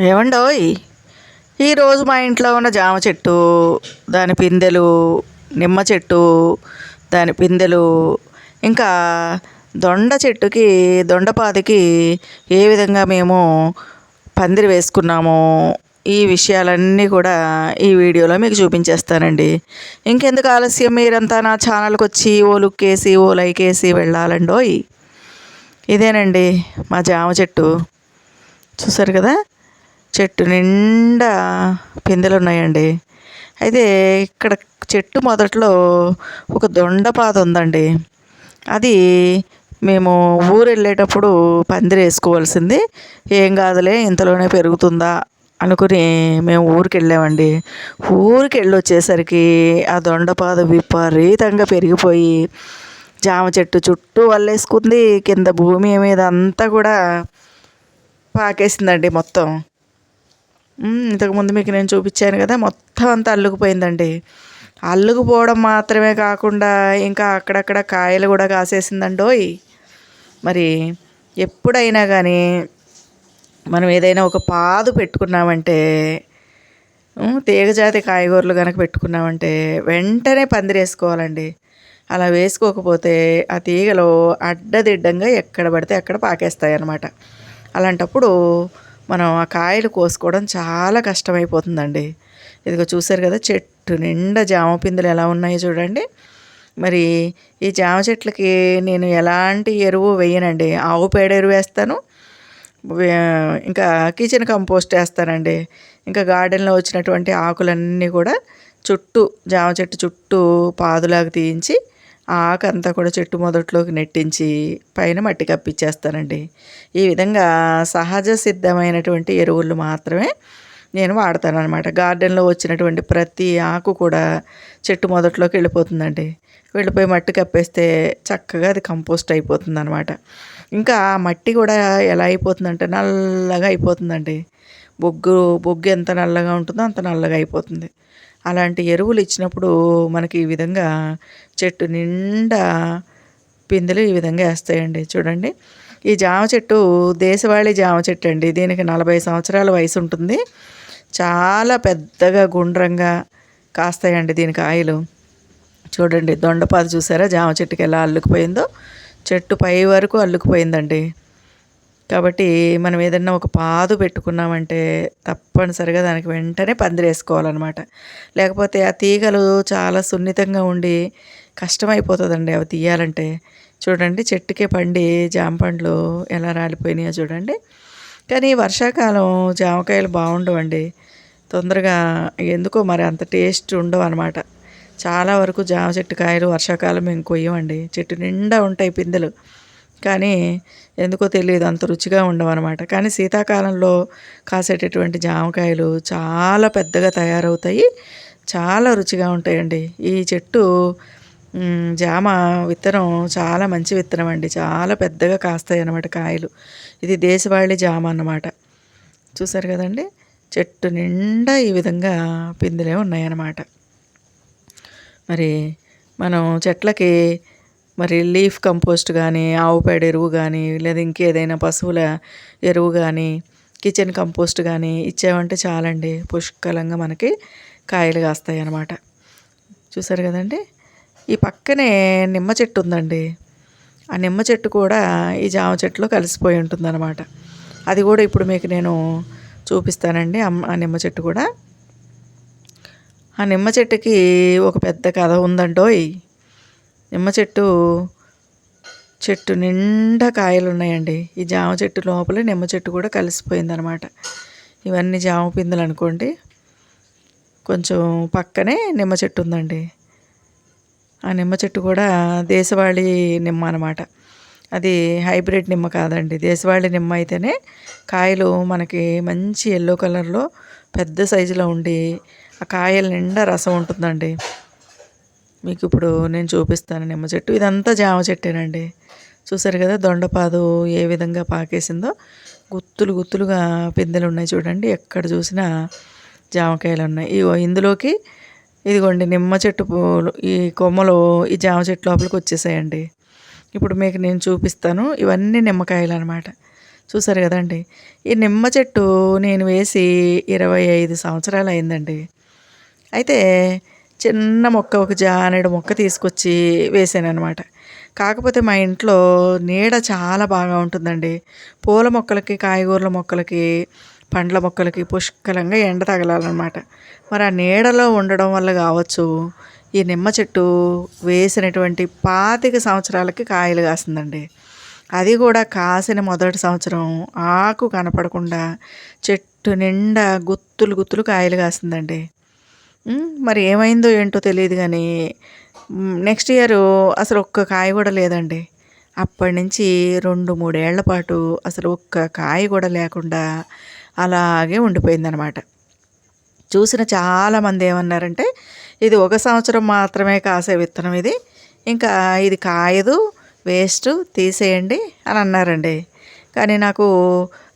ఏమండోయ్, ఈరోజు మా ఇంట్లో ఉన్న జామ చెట్టు, దాని పిందెలు, నిమ్మ చెట్టు, దాని పిందెలు, ఇంకా దొండ చెట్టుకి, దొండపాదికి ఏ విధంగా మేము పందిరి వేసుకున్నామో ఈ విషయాలన్నీ కూడా ఈ వీడియోలో మీకు చూపించేస్తానండి. ఇంకెందుకు ఆలస్యం, మీరంతా నా ఛానల్కి వచ్చి ఓ లుక్ వేసి ఓ లైక్ వేసి వెళ్ళాలండోయ్. ఇదేనండి మా జామ చెట్టు, చూసారు కదా, చెట్టు నిండా పిందెలు ఉన్నాయండి. అయితే ఇక్కడ చెట్టు మొదట్లో ఒక దొండపాదు ఉందండి. అది మేము ఊరు వెళ్ళేటప్పుడు పందిరి వేసుకోవాల్సింది, ఏం కాదులే ఇంతలోనే పెరుగుతుందా అనుకుని మేము ఊరికి వెళ్ళామండి. ఊరికి వెళ్ళి వచ్చేసరికి ఆ దొండపాదు విపరీతంగా పెరిగిపోయి జామ చెట్టు చుట్టూ వల్లేసుకుంది, కింద భూమి మీద అంతా కూడా పాకేసిందండి మొత్తం. ఇంతకుముందు మీకు నేను చూపించాను కదా, మొత్తం అంతా అల్లుకుపోయిందండి. అల్లుకుపోవడం మాత్రమే కాకుండా ఇంకా అక్కడక్కడ కాయలు కూడా కాసేసిందండోయ్. మరి ఎప్పుడైనా కానీ మనం ఏదైనా ఒక పాదు పెట్టుకున్నామంటే, తీగజాతి కాయగూరలు కనుక పెట్టుకున్నామంటే వెంటనే పందిరేసుకోవాలండి. అలా వేసుకోకపోతే ఆ తీగలు అడ్డదిడ్డంగా ఎక్కడ పడితే అక్కడ పాకేస్తాయి అన్నమాట. అలాంటప్పుడు మనం ఆ కాయలు కోసుకోవడం చాలా కష్టమైపోతుందండి. ఇదిగో చూసారు కదా, చెట్టు నిండా జామ పిందులు ఎలా ఉన్నాయో చూడండి. మరి ఈ జామ చెట్లకి నేను ఎలాంటి ఎరువు వేయనండి. ఆవు పేడ ఎరువు వేస్తాను, ఇంకా కిచెన్ కంపోస్ట్ వేస్తానండి. ఇంకా గార్డెన్లో వచ్చినటువంటి ఆకులన్నీ కూడా చుట్టూ, జామ చెట్టు చుట్టూ పాదులాగా తీయించి ఆ ఆకంతా కూడా చెట్టు మొదట్లోకి నెట్టించి పైన మట్టి కప్పిచ్చేస్తానండి. ఈ విధంగా సహజ సిద్ధమైనటువంటి ఎరువులు మాత్రమే నేను వాడతాను అనమాట. గార్డెన్లో వచ్చినటువంటి ప్రతి ఆకు కూడా చెట్టు మొదట్లోకి వెళ్ళిపోతుందండి. వెళ్ళిపోయి మట్టి కప్పేస్తే చక్కగా అది కంపోస్ట్ అయిపోతుంది అనమాట. ఇంకా మట్టి కూడా ఎలా అయిపోతుందంటే నల్లగా అయిపోతుందండి. బొగ్గు ఎంత నల్లగా ఉంటుందో అంత నల్లగా అయిపోతుంది. అలాంటి ఎరువులు ఇచ్చినప్పుడు మనకి ఈ విధంగా చెట్టు నిండా పిందెలు ఈ విధంగా వేస్తాయండి. చూడండి, ఈ జామ చెట్టు దేశవాళీ జామ చెట్టు అండి. దీనికి 40 సంవత్సరాల వయసు ఉంటుంది. చాలా పెద్దగా గుండ్రంగా కాస్తాయండి దీని కాయలు. చూడండి, దొండపాదు చూసారా జామ చెట్టుకి ఎలా అల్లుకుపోయిందో, చెట్టు పై వరకు అల్లుకుపోయిందండి. కాబట్టి మనం ఏదన్నా ఒక పాదు పెట్టుకున్నామంటే తప్పనిసరిగా దానికి వెంటనే పందిరేసుకోవాలన్నమాట. లేకపోతే ఆ తీగలు చాలా సున్నితంగా ఉండి కష్టమైపోతుందండి అవి తీయాలంటే. చూడండి, చెట్టుకే పండి జామ పండ్లు ఎలా రాలిపోయినాయో చూడండి. కానీ వర్షాకాలం జామకాయలు బాగుండవండి, తొందరగా ఎందుకో మరి అంత టేస్ట్ ఉండవు అనమాట. చాలా వరకు జామ చెట్టు కాయలు వర్షాకాలం మేము కొయ్యమండి. చెట్టు నిండా ఉంటాయి పిందెలు, కానీ ఎందుకో తెలియదు అంత రుచిగా ఉండవన్నమాట. కానీ శీతాకాలంలో కాసేటటువంటి జామకాయలు చాలా పెద్దగా తయారవుతాయి, చాలా రుచిగా ఉంటాయండి. ఈ చెట్టు జామ విత్తనం చాలా మంచి విత్తనం అండి, చాలా పెద్దగా కాస్తాయి అన్నమాట కాయలు. ఇది దేశవాళీ జామ అన్నమాట. చూసారు కదండి, చెట్టు నిండా ఈ విధంగా పిందెలే ఉన్నాయన్నమాట. మరి మనం చెట్లకి మరి లీఫ్ కంపోస్ట్ కానీ, ఆవు పేడ ఎరువు కానీ, లేదా ఇంకేదైనా పశువుల ఎరువు కానీ, కిచెన్ కంపోస్ట్ కానీ ఇచ్చామంటే చాలండి, పుష్కలంగా మనకి కాయలు కాస్తాయి అన్నమాట. చూసారు కదండి, ఈ పక్కనే నిమ్మ చెట్టు ఉందండి. ఆ నిమ్మ చెట్టు కూడా ఈ జామ చెట్టులో కలిసిపోయి ఉంటుందన్నమాట. అది కూడా ఇప్పుడు మీకు నేను చూపిస్తానండి. ఆ నిమ్మ చెట్టు కూడా, ఆ నిమ్మ చెట్టుకి ఒక పెద్ద కథ ఉందంటోయ్. నిమ్మ చెట్టు నిండా కాయలు ఉన్నాయండి. ఈ జామ చెట్టు లోపల నిమ్మ చెట్టు కూడా కలిసిపోయిందనమాట. ఇవన్నీ జామ పిందులు అనుకోండి. కొంచెం పక్కనే నిమ్మ చెట్టు ఉందండి. ఆ నిమ్మ చెట్టు కూడా దేశవాళీ నిమ్మ అనమాట. అది హైబ్రిడ్ నిమ్మ కాదండి, దేశవాళీ నిమ్మ అయితేనే కాయలు మనకి మంచి ఎల్లో కలర్లో పెద్ద సైజులో ఉండి ఆ కాయల నిండా రసం ఉంటుందండి. మీకు ఇప్పుడు నేను చూపిస్తాను నిమ్మ చెట్టు. ఇదంతా జామ చెట్టేనండి. చూసారు కదా, దొండపాదు ఏ విధంగా పాకేసిందో, గుత్తులు గుత్తులుగా పిందెలు ఉన్నాయి చూడండి. ఎక్కడ చూసినా జామకాయలు ఉన్నాయి. ఇందులోకి ఇదిగోండి నిమ్మ చెట్టు పూలు, ఈ కొమ్మలు ఈ జామ చెట్టు లోపలికి వచ్చేసాయండి. ఇప్పుడు మీకు నేను చూపిస్తాను. ఇవన్నీ నిమ్మకాయలు అనమాట. చూసారు కదండి. ఈ నిమ్మ చెట్టు నేను వేసి 25 సంవత్సరాలు అయిందండి. అయితే చిన్న మొక్క, ఒక జానెడు మొక్క తీసుకొచ్చి వేసాననమాట. కాకపోతే మా ఇంట్లో నీడ చాలా బాగా ఉంటుందండి. పూల మొక్కలకి, కాయగూరల మొక్కలకి, పండ్ల మొక్కలకి పుష్కలంగా ఎండ తగలాలనమాట. మరి ఆ నీడలో ఉండడం వల్ల కావచ్చు, ఈ నిమ్మ చెట్టు వేసినటువంటి 25 సంవత్సరాలకి కాయలు కాసిందండి. అది కూడా కాసిన మొదటి సంవత్సరం ఆకు కనపడకుండా చెట్టు నిండా గుత్తులు గుత్తులు కాయలు కాసిందండి. మరి ఏమైందో ఏంటో తెలీదు గానీ నెక్స్ట్ ఇయరు అసలు ఒక్క కాయ కూడా లేదండి. అప్పటినుంచి 2, 3 ఏళ్ల పాటు అసలు ఒక్క కాయ కూడా లేకుండా అలాగే ఉండిపోయిందనమాట. చూసిన చాలామంది ఏమన్నారంటే, "ఇది ఒక సంవత్సరం మాత్రమే కాసే విత్తనం ఇది. ఇంకా ఇది కాయదు, వేస్టు, తీసేయండి" అని అన్నారండి. కానీ నాకు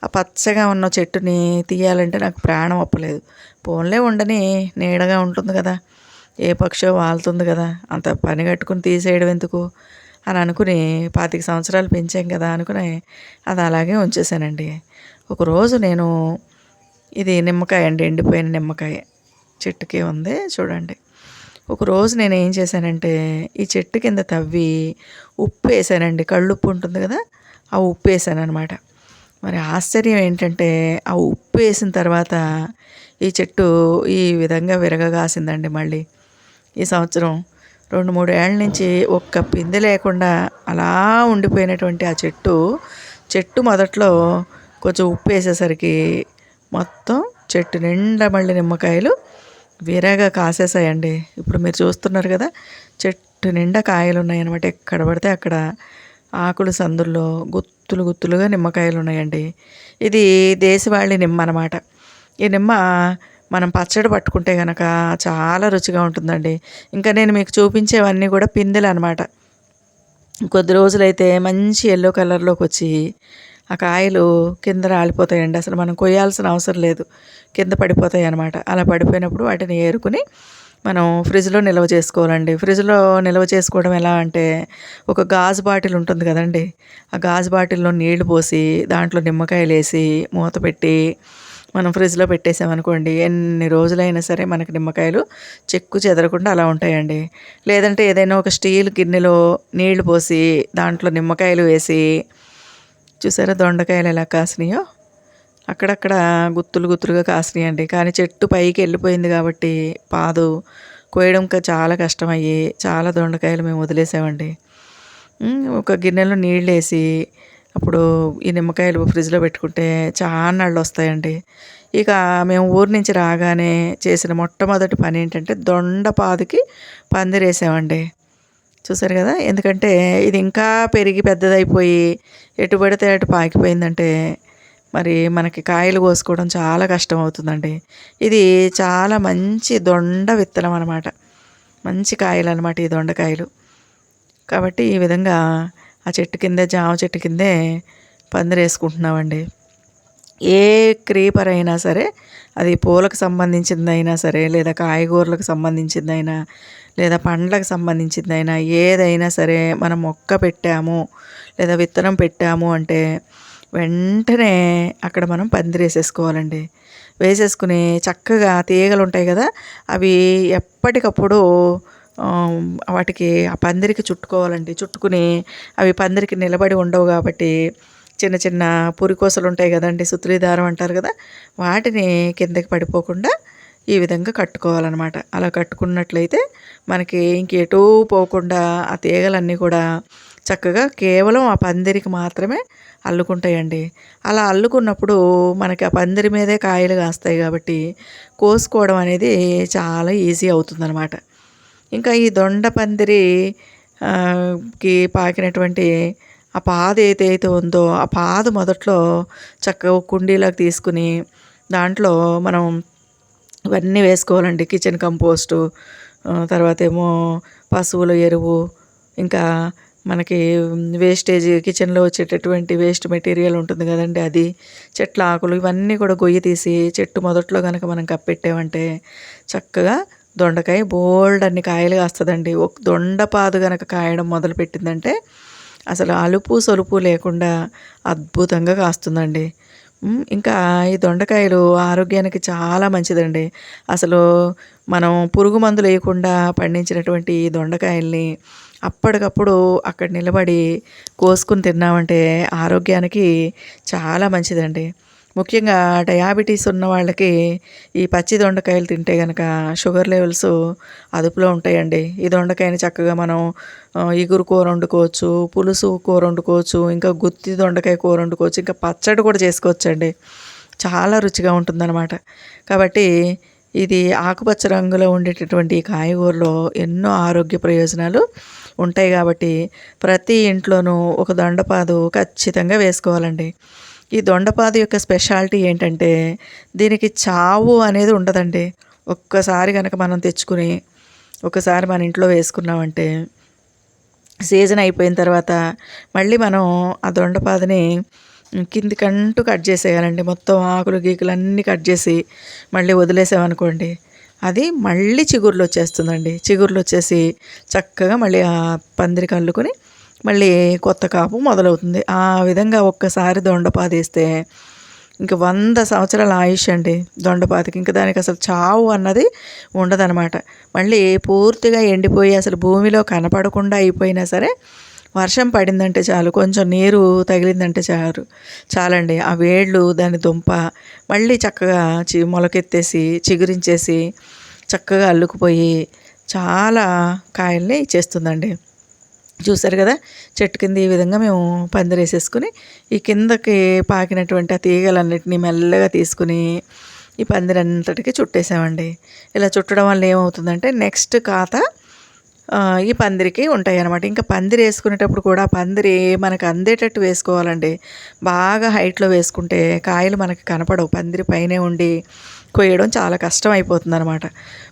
ఆ పచ్చగా ఉన్న చెట్టుని తీయాలంటే నాకు ప్రాణం ఒప్పలేదు. పోన్లే ఉండని, నీడగా ఉంటుంది కదా, ఏ పక్షో వాలుతుంది కదా, అంత పని కట్టుకుని తీసేయడం ఎందుకు అని అనుకుని 25 సంవత్సరాలు పెంచాం కదా అనుకుని అది అలాగే ఉంచేసానండి. ఒకరోజు నేను ఇది నిమ్మకాయ అండి, ఎండిపోయిన నిమ్మకాయ చెట్టుకే ఉంది చూడండి. ఒకరోజు నేను ఏం చేశానంటే ఈ చెట్టు కింద తవ్వి ఉప్పు వేసానండి. కళ్ళుప్పు ఉంటుంది కదా, ఆ ఉప్పు వేసాను అనమాట. మరి ఆశ్చర్యం ఏంటంటే ఆ ఉప్పు వేసిన తర్వాత ఈ చెట్టు ఈ విధంగా విరగగాసిందండి. మళ్ళీ ఈ సంవత్సరం 2, 3 ఏళ్ల నుంచి ఒక్క పిందె లేకుండా అలా ఉండిపోయినటువంటి ఆ చెట్టు మొదట్లో కొంచెం ఉప్పు వేసేసరికి మొత్తం చెట్టు నిండా మళ్ళీ నిమ్మకాయలు విరగా కాసేసాయండి. ఇప్పుడు మీరు చూస్తున్నారు కదా, చెట్టు నిండా కాయలు ఉన్నాయన్నమాట. ఎక్కడ పడితే అక్కడ ఆకులు సందుల్లో గుత్తులు గుత్తులుగా నిమ్మకాయలు ఉన్నాయండి. ఇది దేశవాళీ నిమ్మ అన్నమాట. ఈ నిమ్మ మనం పచ్చడి పట్టుకుంటే కనుక చాలా రుచిగా ఉంటుందండి. ఇంకా నేను మీకు చూపించేవన్నీ కూడా పిందెలు అనమాట. కొద్ది రోజులైతే మంచి ఎల్లో కలర్లోకి వచ్చి ఆ కాయలు కింద రాలిపోతాయండి. అసలు మనం కొయ్యాల్సిన అవసరం లేదు, కింద పడిపోతాయి అన్నమాట. అలా పడిపోయినప్పుడు వాటిని ఏరుకుని మనం ఫ్రిడ్జ్లో నిల్వ చేసుకోవాలండి. ఫ్రిడ్జ్లో నిల్వ చేసుకోవడం ఎలా అంటే, ఒక గాజు బాటిల్ ఉంటుంది కదండి, ఆ గాజు బాటిల్లో నీళ్లు పోసి దాంట్లో నిమ్మకాయలు వేసి మూత పెట్టి మనం ఫ్రిడ్జ్లో పెట్టేసామనుకోండి, ఎన్ని రోజులైనా సరే మనకి నిమ్మకాయలు చెక్కు చెదరకుండా అలా ఉంటాయండి. లేదంటే ఏదైనా ఒక స్టీల్ గిన్నెలో నీళ్లు పోసి దాంట్లో నిమ్మకాయలు వేసి, చూసారా దొండకాయలు ఎలా కాసినాయో, అక్కడక్కడ గుత్తులు గుత్తులుగా కాసినాయండి. కానీ చెట్టు పైకి వెళ్ళిపోయింది కాబట్టి పాదు కోయడం చాలా కష్టమయ్యి చాలా దొండకాయలు మేము వదిలేసామండి. ఒక గిన్నెలో నీళ్ళు వేసి అప్పుడు ఈ నిమ్మకాయలు ఫ్రిడ్జ్లో పెట్టుకుంటే చాన్నాళ్ళు వస్తాయండి. ఇక మేము ఊరి నుంచి రాగానే చేసిన మొట్టమొదటి పని ఏంటంటే దొండపాదుకి పందిరేసామండి. చూసారు కదా, ఎందుకంటే ఇది ఇంకా పెరిగి పెద్దదైపోయి ఎటు పడితే అటు పాకిపోయిందంటే మరి మనకి కాయలు కోసుకోవడం చాలా కష్టం అవుతుందండి. ఇది చాలా మంచి దొండ విత్తనం అనమాట, మంచి కాయలు అనమాట ఈ దొండకాయలు. కాబట్టి ఈ విధంగా ఆ చెట్టు కిందే, జామ చెట్టు కిందే పందిరేసుకుంటున్నామండి. ఏ క్రీపర్ అయినా సరే, అది పూలకు సంబంధించిందైనా సరే, లేదా కాయగూరలకు సంబంధించిందైనా, లేదా పండ్లకు సంబంధించిందైనా, ఏదైనా సరే మనం మొక్క పెట్టాము లేదా విత్తనం పెట్టాము అంటే వెంటనే అక్కడ మనం పందిరేసేసుకోవాలండి. వేసేసుకుని చక్కగా తీగలు ఉంటాయి కదా, అవి ఎప్పటికప్పుడు వాటికి ఆ పందిరికి చుట్టుకోవాలండి. చుట్టుకుని అవి పందిరికి నిలబడి ఉండవు కాబట్టి చిన్న చిన్న పురికోసలు ఉంటాయి కదండి, సుత్రి దారం అంటారు కదా, వాటిని కిందకి పడిపోకుండా ఈ విధంగా కట్టుకోవాలన్నమాట. అలా కట్టుకున్నట్లయితే మనకి ఇంకెటూ పోకుండా ఆ తీగలన్నీ కూడా చక్కగా కేవలం ఆ పందిరికి మాత్రమే అల్లుకుంటాయండి. అలా అల్లుకున్నప్పుడు మనకి ఆ పందిరి మీదే కాయలు కాస్తాయి కాబట్టి కోసుకోవడం అనేది చాలా ఈజీ అవుతుందన్నమాట. ఇంకా ఈ దొండ పందిరి కి పాకినటువంటి ఆ పాదు ఏదైతే ఉందో ఆ పాదు మొదట్లో చక్కగా కుండీలోకి తీసుకుని దాంట్లో మనం ఇవన్నీ వేసుకోవాలండి. కిచెన్ కంపోస్టు, తర్వాత ఏమో పశువుల ఎరువు, ఇంకా మనకి వేస్టేజ్ కిచెన్లో వచ్చేటటువంటి వేస్ట్ మెటీరియల్ ఉంటుంది కదండి, అది, చెట్ల ఆకులు, ఇవన్నీ కూడా గొయ్యి తీసి చెట్టు మొదట్లో కనుక మనం కప్పెట్టామంటే చక్కగా దొండకాయ బోల్డ్ అన్ని కాయలు కాస్తుందండి. ఒక దొండపాదు కనుక కాయడం మొదలుపెట్టిందంటే అసలు అలుపు సొలుపు లేకుండా అద్భుతంగా కాస్తుందండి. ఇంకా ఈ దొండకాయలు ఆరోగ్యానికి చాలా మంచిదండి. అసలు మనం పురుగు మందులేయకుండా పండించినటువంటి ఈ దొండకాయల్ని అప్పటికప్పుడు అక్కడ నిలబడి కోసుకొని తిన్నామంటే ఆరోగ్యానికి చాలా మంచిదండి. ముఖ్యంగా డయాబెటీస్ ఉన్న వాళ్ళకి ఈ పచ్చి దొండకాయలు తింటే గనక షుగర్ లెవెల్స్ అదుపులో ఉంటాయండి. ఈ దొండకాయని చక్కగా మనం ఇగురు కూర వండుకోవచ్చు, పులుసు కూర వండుకోవచ్చు, ఇంకా గుత్తి దొండకాయ కూర వండుకోవచ్చు, ఇంకా పచ్చడి కూడా చేసుకోవచ్చండి. చాలా రుచిగా ఉంటుందన్నమాట. కాబట్టి ఇది ఆకుపచ్చ రంగులో ఉండేటటువంటి ఈ కాయగూరలో ఎన్నో ఆరోగ్య ప్రయోజనాలు ఉంటాయి కాబట్టి ప్రతి ఇంట్లోనూ ఒక దొండపాదు ఖచ్చితంగా వేసుకోవాలండి. ఈ దొండపాదు యొక్క స్పెషాలిటీ ఏంటంటే దీనికి చావు అనేది ఉండదండి. ఒక్కసారి కనుక మనం తెచ్చుకుని ఒకసారి మన ఇంట్లో వేసుకున్నామంటే సీజన్ అయిపోయిన తర్వాత మళ్ళీ మనం ఆ దొండపాదుని కిందికంటూ కట్ చేసేయాలండి. మొత్తం ఆకులు గీకులు అన్నీ కట్ చేసి మళ్ళీ వదిలేసామనుకోండి, అది మళ్ళీ చిగుర్లు వచ్చేస్తుందండి. చిగుర్లు వచ్చేసి చక్కగా మళ్ళీ ఆ పందిరికి అల్లుకొని మళ్ళీ కొత్త కాపు మొదలవుతుంది. ఆ విధంగా ఒక్కసారి దొండపాదు వేస్తే ఇంక 100 సంవత్సరాల ఆయుష్ అండి దొండపాతికి. ఇంక దానికి అసలు చావు అన్నది ఉండదనమాట. మళ్ళీ పూర్తిగా ఎండిపోయి అసలు భూమిలో కనపడకుండా అయిపోయినా సరే వర్షం పడిందంటే చాలు, కొంచెం నీరు తగిలిందంటే చాలండి. ఆ వేళ్ళు దాని దుంప మళ్ళీ చక్కగా మొలకెత్తేసి చిగురించేసి చక్కగా అల్లుకుపోయి చాలా కాయల్ని ఇచ్చేస్తుందండి. చూసారు కదా, చెట్టు కింద ఈ విధంగా మేము పందిరేసేసుకుని ఈ కిందకి పాకినటువంటి ఆ తీగలన్నిటినీ మెల్లగా తీసుకుని ఈ పందిరంతటికి చుట్టేసామండి. ఇలా చుట్టడం వల్ల ఏమవుతుందంటే నెక్స్ట్ ఖాతా ఈ పందిరికి ఉంటాయి అన్నమాట. ఇంకా పందిరి వేసుకునేటప్పుడు కూడా పందిరి మనకు అందేటట్టు వేసుకోవాలండి. బాగా హైట్లో వేసుకుంటే కాయలు మనకి కనపడవు. పందిరి పైనే ఉండి కొయ్యడం చాలా కష్టం అయిపోతుంది అనమాట.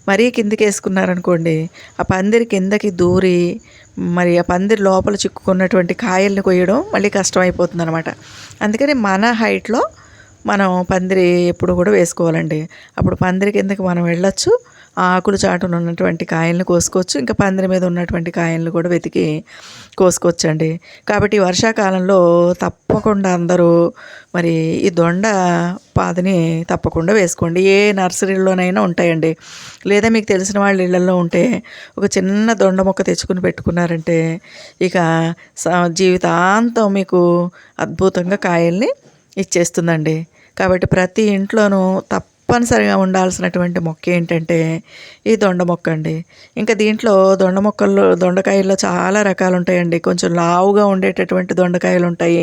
మరీ కిందికి వేసుకున్నారనుకోండి, ఆ పందిరి కిందకి దూరి మరి ఆ పందిరి లోపల చిక్కుకున్నటువంటి కాయల్ని కొయ్యడం మళ్ళీ కష్టం అయిపోతుంది అనమాట. అందుకని మన హైట్లో మనం పందిరి ఎప్పుడు కూడా వేసుకోవాలండి. అప్పుడు పందిరి కిందకి మనం వెళ్ళొచ్చు, ఆకుల చాటున ఉన్నటువంటి కాయలను కోసుకోవచ్చు, ఇంకా పందిరి మీద ఉన్నటువంటి కాయలను కూడా వెతికి కోసుకోవచ్చండి. కాబట్టి వర్షాకాలంలో తప్పకుండా అందరూ మరి ఈ దొండ పాదుని తప్పకుండా వేసుకోండి. ఏ నర్సరీలోనైనా ఉంటాయండి. లేదా మీకు తెలిసిన వాళ్ళ ఇళ్ళల్లో ఉంటే ఒక చిన్న దొండ మొక్క తెచ్చుకుని పెట్టుకున్నారంటే ఇక జీవితాంతం మీకు అద్భుతంగా కాయల్ని ఇచ్చేస్తుందండి. కాబట్టి ప్రతి ఇంట్లోనూ తప్పనిసరిగా ఉండాల్సినటువంటి మొక్క ఏంటంటే ఈ దొండ మొక్క అండి. ఇంకా దీంట్లో దొండకాయల్లో చాలా రకాలు ఉంటాయండి. కొంచెం లావుగా ఉండేటటువంటి దొండకాయలు ఉంటాయి.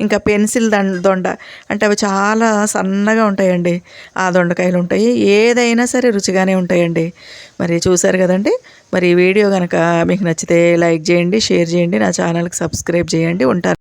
ఇంకా పెన్సిల్ దొండ అంటే అవి చాలా సన్నగా ఉంటాయండి. ఆ దొండకాయలు ఉంటాయి. ఏదైనా సరే రుచిగానే ఉంటాయండి. మరి చూసారు కదండి. మరి ఈ వీడియో కనుక మీకు నచ్చితే లైక్ చేయండి, షేర్ చేయండి, నా ఛానల్కి సబ్స్క్రైబ్ చేయండి. ఉంటాను.